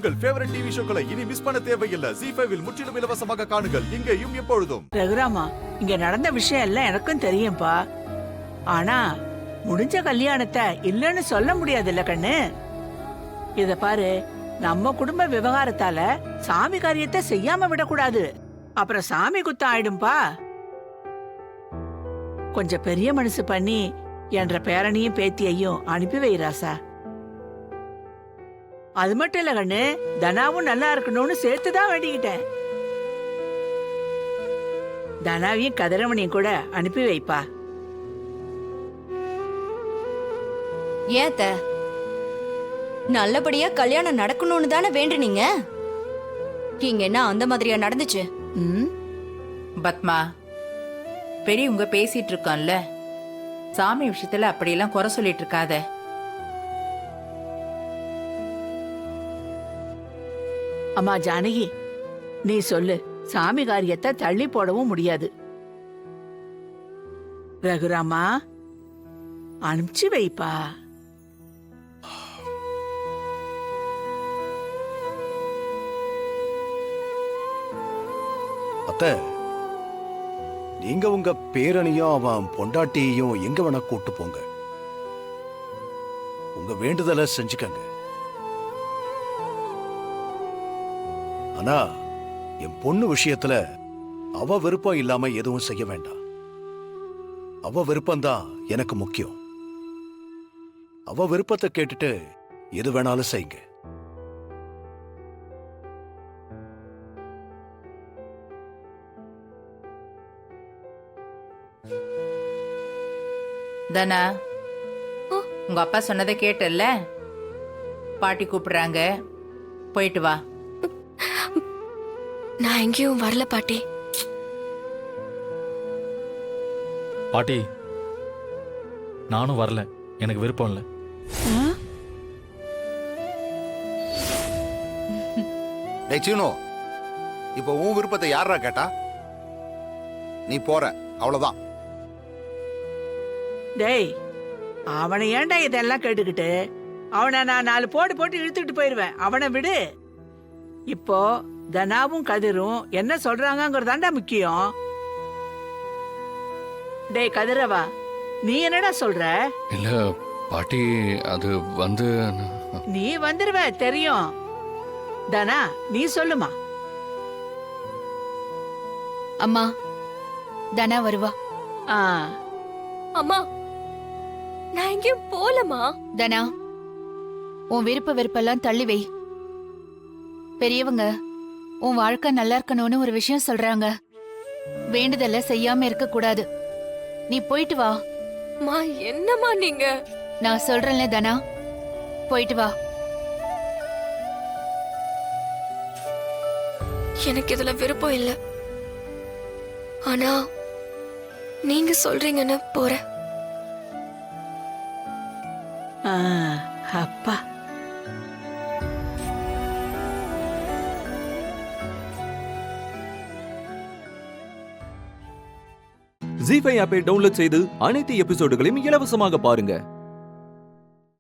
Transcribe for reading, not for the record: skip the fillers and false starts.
உங்கள் favourite TV ஷோக்களை இனி miss பண்ண தேவையில்லை. ஜீ5 இல் முற்றிலும் இலவசமாக காணுங்கள், இங்கேயும் எப்பொழுதும். ரகுராமா, இங்க நடந்த விஷயம் எல்லாம் எனக்கும் தெரியும்பா. ஆனா முடிஞ்ச கல்யாணத்தை இல்லன்னு சொல்ல முடியாதுல்ல கண்ணு. இத பாரு, நம்ம குடும்ப விவகாரத்தால சாமி காரியத்தை செய்யாம விடக்கூடாது. அப்புறம் சாமி குத்தம் ஆயிடும்பா. கொஞ்சம் பெரிய மனசு பண்ணி என்ற பேரனையும் பேத்தியையும் அனுப்பி வை ராசா. அது மட்டும் இல்ல கண்ணு, தனாவும் நல்லா இருக்கணும்னு சேர்த்துதான் வேண்டிக்கிட்டேன். தனாவையும் கதிரவனையும் கூட அனுப்பி வைப்பா. ஏத்த நல்லபடியா கல்யாணம் நடக்கணும்னு தானே வேண்டுனீங்க. இங்க என்ன அந்த மாதிரியா நடந்துச்சு? பத்மா, பெரியவங்க பேசிட்டு இருக்கோம்ல, சாமி விஷயத்துல அப்படியெல்லாம் குறை சொல்லிட்டு இருக்காத. அம்மா ஜானகி, நீ சொல்லு, சாமி காரியத்தை தள்ளி போடவும் முடியாது. ரகுராமா, அனுப்பிச்சு வைப்பா. அத்தை, நீங்க உங்க பேரனையும் அவன் பொண்டாட்டியையும் எங்க வேணா கூட்டு போங்க. உங்க வேண்டுதலை செஞ்சுக்கங்க. ஆனா என் பொண்ணு விஷயத்துல அவ விருப்பம் இல்லாம எதுவும் செய்ய வேண்டாம். அவ விருப்பம்தான் எனக்கு முக்கியம். அவ விருப்பத்தை கேட்டுட்டு எது வேணாலும் செய்யுங்க. தனா, உங்க அப்பா சொன்னதை கேட்டல்ல? பாட்டி கூப்பிடுறாங்க, போயிட்டு வா. நான் எங்கேயும் வரல பாட்டி. பாட்டி, நானும் வரல, எனக்கு விருப்பம் இல்லை. டேய் சீனு, இப்போ உன் விருப்பத்தை யாரா கேட்டா? நீ போற, அவ்வளவுதான். டேய், அவனை ஏன்டா இதெல்லாம் கேட்டுக்கிட்டு? அவனை நான் 4 போட்டு போட்டு இழுத்துக்கிட்டு போயிருவேன். அவனை விடு. இப்போ தனாவும் கதிரும் என்ன சொல்றாங்கங்கறதாண்டா முக்கியம். டேய் கதிரவா, நீ என்னடா சொல்ற? இல்ல பாட்டி, அது வந்து நீ வந்துருவ தெரியும். தனா, நீ சொல்லுமா. அம்மா, தனா வருவா. அம்மா, நான் எங்கேயும் போலமா. தனா, உன் விருப்ப வெறுப்பெல்லாம் தள்ளி வை. பெரியவங்க உன் வாழ்க்கை நல்லா இருக்கணும்னு ஒரு விஷயம் சொல்றாங்க. வேண்டுதல செய்யாம இருக்க கூடாது. நீ போயிட்டு வா. மா, என்னம்மா நீங்க? நான் சொல்றேன்ல தனா, போயிட்டு வா. எனக்கு இதுல விருப்பம் இல்ல. ஆனா நீங்க சொல்றீங்கன்னு போறேன். அப்பா, ஜீ5 ஆப்பை டவுன்லோட் செய்து அனைத்து எபிசோடுகளையும் இலவசமாக பாருங்க.